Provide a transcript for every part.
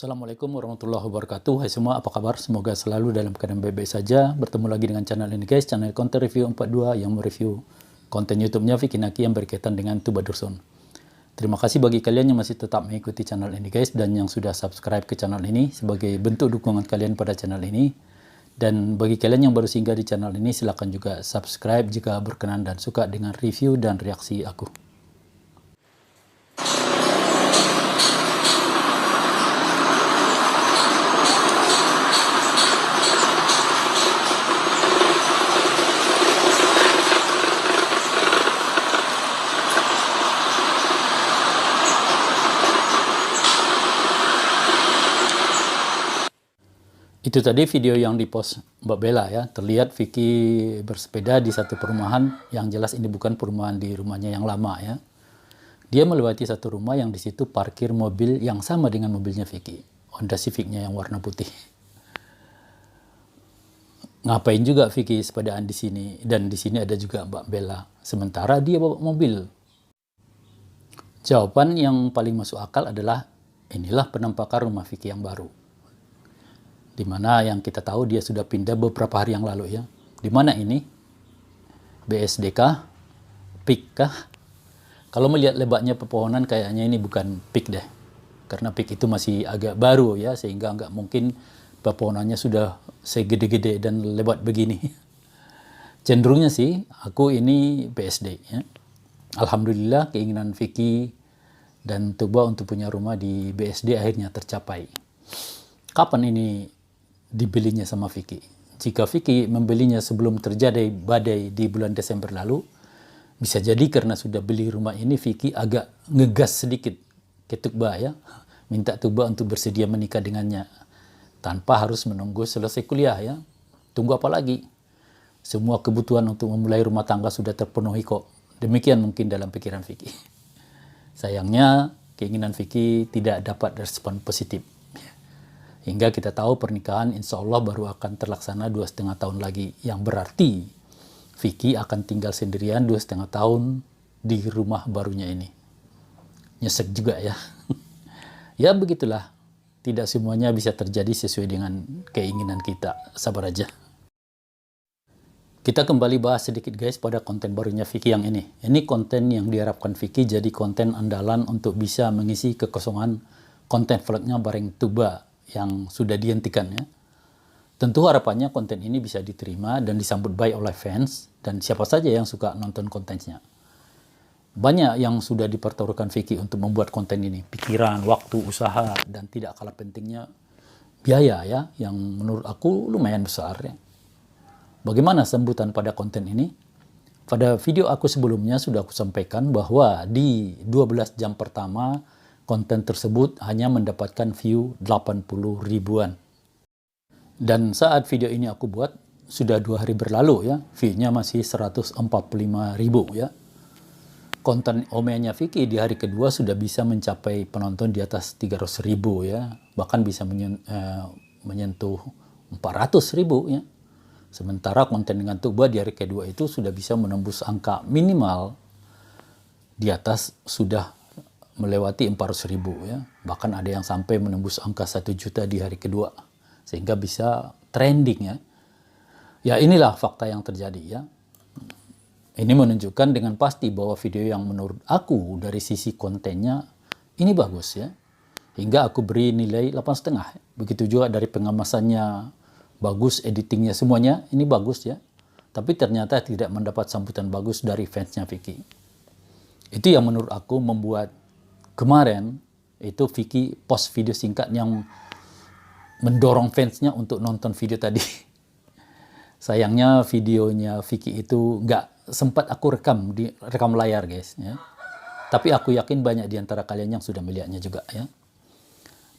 Assalamualaikum warahmatullahi wabarakatuh. Hai semua, apa kabar? Semoga selalu dalam keadaan baik-baik saja. Bertemu lagi dengan channel ini guys, channel konten review 42 yang mereview konten YouTube-nya Vicky Naki yang berkaitan dengan Tuba Dursun. Terima kasih bagi kalian yang masih tetap mengikuti channel ini guys, dan yang sudah subscribe ke channel ini sebagai bentuk dukungan kalian pada channel ini. Dan bagi kalian yang baru singgah di channel ini, silakan juga subscribe jika berkenan dan suka dengan review dan reaksi aku. Itu tadi video yang dipost Mbak Bella ya. Terlihat Vicky bersepeda di satu perumahan, yang jelas ini bukan perumahan di rumahnya yang lama ya. Dia melewati satu rumah yang di situ parkir mobil yang sama dengan mobilnya Vicky, Honda Civic-nya yang warna putih. Ngapain juga Vicky sepedaan di sini, dan di sini ada juga Mbak Bella, sementara dia bawa mobil. Jawaban yang paling masuk akal adalah inilah penampakan rumah Vicky yang baru. Di mana yang kita tahu dia sudah pindah beberapa hari yang lalu ya. Di mana ini? BSD kah? PIK kah? Kalau melihat lebatnya pepohonan kayaknya ini bukan PIK deh. Karena PIK itu masih agak baru ya, sehingga nggak mungkin pepohonannya sudah segede-gede dan lebat begini. Cenderungnya sih aku ini BSD ya. Alhamdulillah keinginan Vicky dan Tuba untuk punya rumah di BSD akhirnya tercapai. Kapan ini dibelinya sama Vicky? Jika Vicky membelinya sebelum terjadi badai di bulan Desember lalu, bisa jadi karena sudah beli rumah ini Vicky agak ngegas sedikit ke Tuba ya, minta Tuba untuk bersedia menikah dengannya tanpa harus menunggu selesai kuliah ya. Tunggu apa lagi? Semua kebutuhan untuk memulai rumah tangga sudah terpenuhi kok. Demikian mungkin dalam pikiran Vicky. Sayangnya keinginan Vicky tidak dapat respon positif. Hingga kita tahu pernikahan insya Allah baru akan terlaksana 2,5 tahun lagi. Yang berarti Vicky akan tinggal sendirian 2,5 tahun di rumah barunya ini. Nyesek juga ya. Ya begitulah. Tidak semuanya bisa terjadi sesuai dengan keinginan kita. Sabar aja. Kita kembali bahas sedikit guys pada konten barunya Vicky yang ini. Ini konten yang diharapkan Vicky jadi konten andalan untuk bisa mengisi kekosongan konten vlognya bareng Tuba yang sudah dihentikan ya. Tentu harapannya konten ini bisa diterima dan disambut baik oleh fans dan siapa saja yang suka nonton kontennya. Banyak yang sudah dipertaruhkan Vicky untuk membuat konten ini. Pikiran, waktu, usaha, dan tidak kalah pentingnya biaya ya, yang menurut aku lumayan besar ya. Bagaimana sambutan pada konten ini? Pada video aku sebelumnya sudah aku sampaikan bahwa di 12 jam pertama konten tersebut hanya mendapatkan view 80 ribuan. Dan saat video ini aku buat, sudah 2 hari berlalu ya, view-nya masih 145 ribu ya. Konten Omenya Vicky di hari kedua sudah bisa mencapai penonton di atas 300 ribu ya. Bahkan bisa menyentuh 400 ribu ya. Sementara konten dengan Tuba di hari kedua itu sudah bisa menembus angka minimal di atas sudah melewati 400 ribu ya. Bahkan ada yang sampai menembus angka 1 juta di hari kedua. Sehingga bisa trending ya. Ya inilah fakta yang terjadi ya. Ini menunjukkan dengan pasti bahwa video yang menurut aku dari sisi kontennya ini bagus ya. Hingga aku beri nilai 8,5. Begitu juga dari pengemasannya bagus, editingnya semuanya ini bagus ya. Tapi ternyata tidak mendapat sambutan bagus dari fansnya Vicky. Itu yang menurut aku membuat kemarin itu Vicky post video singkat yang mendorong fansnya untuk nonton video tadi. Sayangnya videonya Vicky itu nggak sempat aku rekam layar guys ya. Tapi aku yakin banyak di antara kalian yang sudah melihatnya juga ya.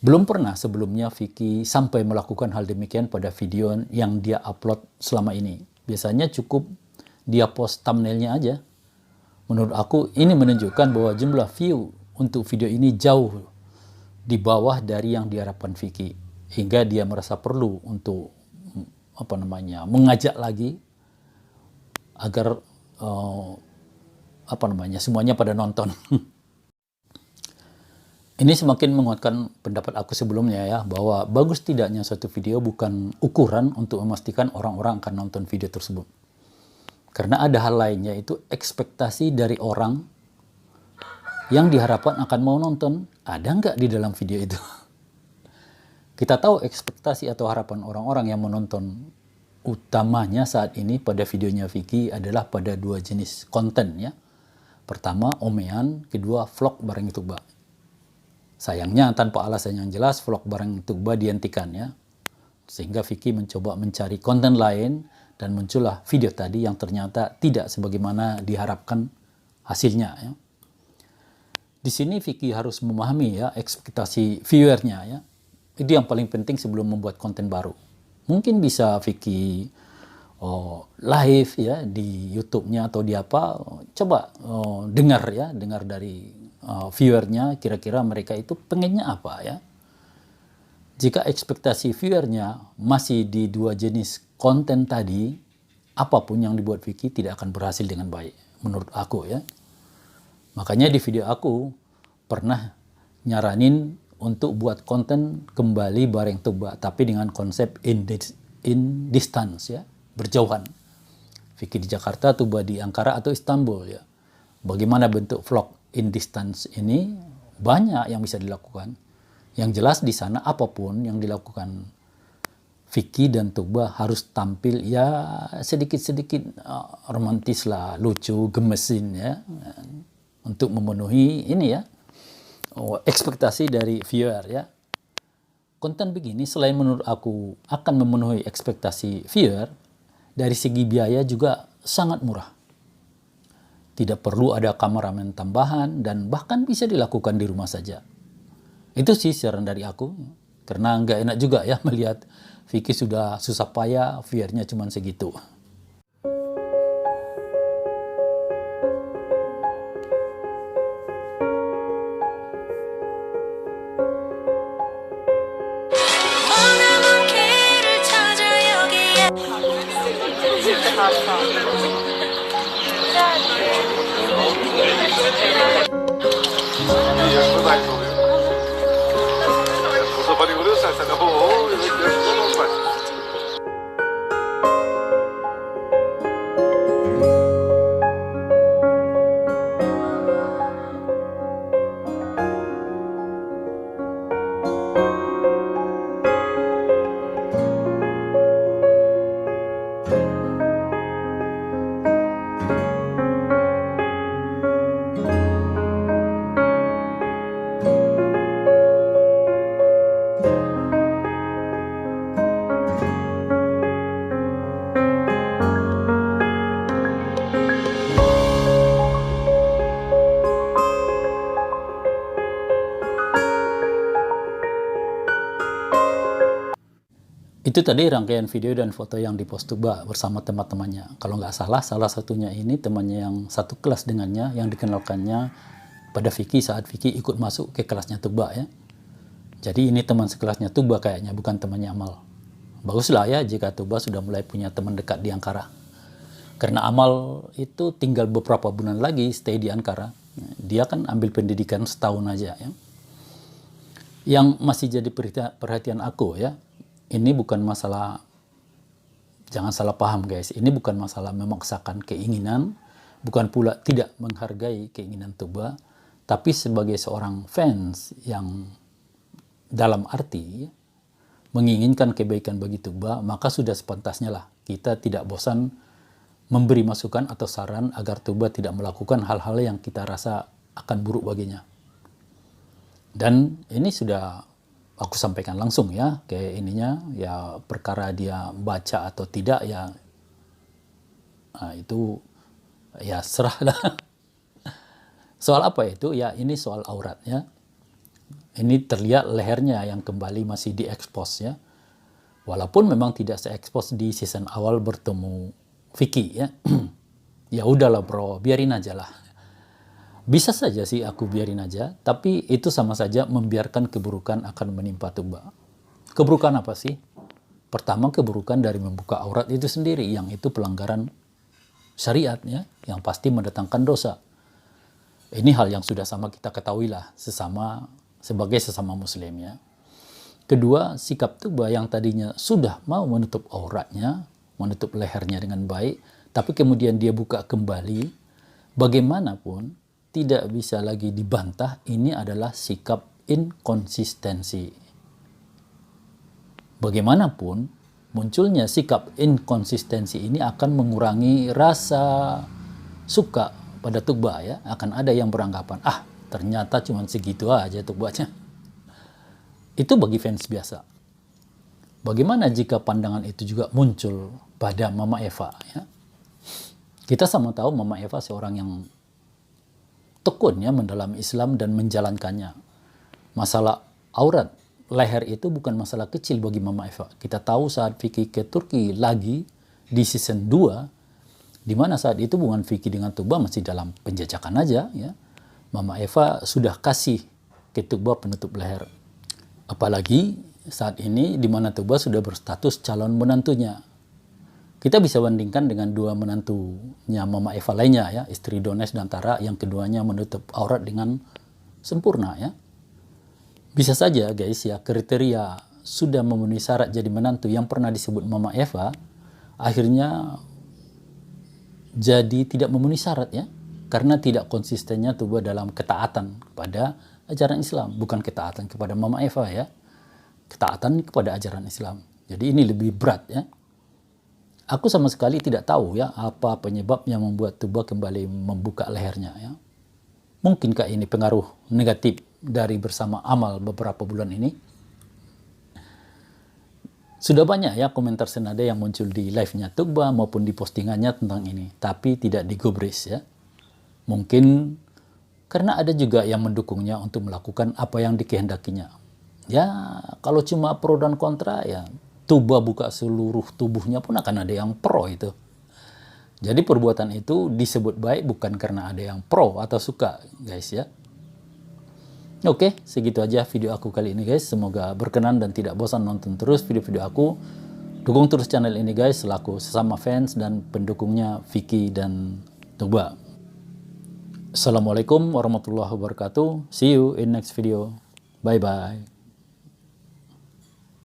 Belum pernah sebelumnya Vicky sampai melakukan hal demikian pada video yang dia upload selama ini. Biasanya cukup dia post thumbnailnya aja. Menurut aku ini menunjukkan bahwa jumlah view untuk video ini jauh di bawah dari yang diharapkan Vicky, hingga dia merasa perlu untuk mengajak lagi agar semuanya pada nonton. Ini semakin menguatkan pendapat aku sebelumnya ya, bahwa bagus tidaknya suatu video bukan ukuran untuk memastikan orang-orang akan nonton video tersebut. Karena ada hal lainnya, itu ekspektasi dari orang yang diharapkan akan mau nonton, ada nggak di dalam video itu. Kita tahu ekspektasi atau harapan orang-orang yang menonton utamanya saat ini pada videonya Vicky adalah pada dua jenis konten ya. Pertama, omean, kedua, vlog bareng YouTuber. Sayangnya tanpa alasan yang jelas vlog bareng YouTuber dihentikan ya. Sehingga Vicky mencoba mencari konten lain dan muncullah video tadi yang ternyata tidak sebagaimana diharapkan hasilnya ya. Di sini Vicky harus memahami ya ekspektasi viewernya ya. Itu yang paling penting sebelum membuat konten baru. Mungkin bisa Vicky live ya di YouTube-nya atau di apa, coba dengar dari viewernya, kira-kira mereka itu pengennya apa ya. Jika ekspektasi viewernya masih di dua jenis konten tadi, apapun yang dibuat Vicky tidak akan berhasil dengan baik menurut aku ya. Makanya di video aku pernah nyaranin untuk buat konten kembali bareng Tuba, tapi dengan konsep in distance ya, berjauhan. Vicky di Jakarta, Tuba di Ankara atau Istanbul ya. Bagaimana bentuk vlog in distance ini? Banyak yang bisa dilakukan. Yang jelas di sana apapun yang dilakukan Vicky dan Tuba harus tampil ya sedikit-sedikit romantis lah, lucu, gemesin ya, untuk memenuhi ini ya, ekspektasi dari viewer ya. Konten begini selain menurut aku akan memenuhi ekspektasi viewer, dari segi biaya juga sangat murah. Tidak perlu ada kameramen tambahan dan bahkan bisa dilakukan di rumah saja. Itu sih saran dari aku, karena nggak enak juga ya melihat Vicky sudah susah payah, viewernya cuma segitu. Itu tadi rangkaian video dan foto yang dipost Tuba bersama teman-temannya. Kalau nggak salah, salah satunya ini temannya yang satu kelas dengannya, yang dikenalkannya pada Vicky saat Vicky ikut masuk ke kelasnya Tuba ya. Jadi ini teman sekelasnya Tuba kayaknya, bukan temannya Amal. Baguslah ya jika Tuba sudah mulai punya teman dekat di Ankara. Karena Amal itu tinggal beberapa bulan lagi stay di Ankara. Dia kan ambil pendidikan setahun aja ya. Yang masih jadi perhatian aku ya, ini bukan masalah, jangan salah paham guys, ini bukan masalah memaksakan keinginan, bukan pula tidak menghargai keinginan Tuba, tapi sebagai seorang fans yang dalam arti menginginkan kebaikan bagi Tuba, maka sudah sepantasnya lah kita tidak bosan memberi masukan atau saran agar Tuba tidak melakukan hal-hal yang kita rasa akan buruk baginya. Dan ini sudah aku sampaikan langsung ya ke ininya ya, perkara dia baca atau tidak ya, itu ya serah lah. Soal apa itu ya, ini soal aurat ya. Ini terlihat lehernya yang kembali masih diekspos ya, walaupun memang tidak se-expose di season awal bertemu Vicky ya. Ya udahlah bro, biarin aja lah. Bisa saja sih aku biarin aja, tapi itu sama saja membiarkan keburukan akan menimpa Tuba. Keburukan apa sih? Pertama, keburukan dari membuka aurat itu sendiri, yang itu pelanggaran syariat ya, yang pasti mendatangkan dosa. Ini hal yang sudah sama kita ketahui lah, sesama sebagai sesama muslim ya. Kedua, sikap Tuba yang tadinya sudah mau menutup auratnya, menutup lehernya dengan baik, tapi kemudian dia buka kembali, bagaimanapun tidak bisa lagi dibantah, ini adalah sikap inkonsistensi. Bagaimanapun, munculnya sikap inkonsistensi ini akan mengurangi rasa suka pada Tuba ya. Akan ada yang beranggapan, ternyata cuma segitu aja Tubanya. Itu bagi fans biasa. Bagaimana jika pandangan itu juga muncul pada Mama Eva ya? Kita sama tahu Mama Eva seorang yang tekun ya mendalami Islam dan menjalankannya. Masalah aurat leher itu bukan masalah kecil bagi Mama Eva. Kita tahu saat Vicky ke Turki lagi di season 2, di mana saat itu hubungan Vicky dengan Tuba masih dalam penjajakan aja ya. Mama Eva sudah kasih ke Tuba penutup leher. Apalagi saat ini di mana Tuba sudah berstatus calon menantunya. Kita bisa bandingkan dengan dua menantunya Mama Eva lainnya ya, istri Dones dan Tara, yang keduanya menutup aurat dengan sempurna ya. Bisa saja guys ya, kriteria sudah memenuhi syarat jadi menantu yang pernah disebut Mama Eva, akhirnya jadi tidak memenuhi syarat ya, karena tidak konsistennya Tuba dalam ketaatan kepada ajaran Islam, bukan ketaatan kepada Mama Eva ya, ketaatan kepada ajaran Islam. Jadi ini lebih berat ya. Aku sama sekali tidak tahu ya apa penyebab yang membuat Tuba kembali membuka lehernya ya. Mungkinkah ini pengaruh negatif dari bersama amal beberapa bulan ini? Sudah banyak ya komentar senada yang muncul di live-nya Tuba maupun di postingannya tentang ini, tapi tidak digubris ya. Mungkin karena ada juga yang mendukungnya untuk melakukan apa yang dikehendakinya. Ya, kalau cuma pro dan kontra ya, Tuba buka seluruh tubuhnya pun akan ada yang pro itu. Jadi perbuatan itu disebut baik bukan karena ada yang pro atau suka, guys ya. Oke, segitu aja video aku kali ini guys. Semoga berkenan dan tidak bosan nonton terus video-video aku. Dukung terus channel ini guys, selaku sesama fans dan pendukungnya Vicky dan Tuba. Assalamualaikum warahmatullahi wabarakatuh. See you in next video. Bye-bye.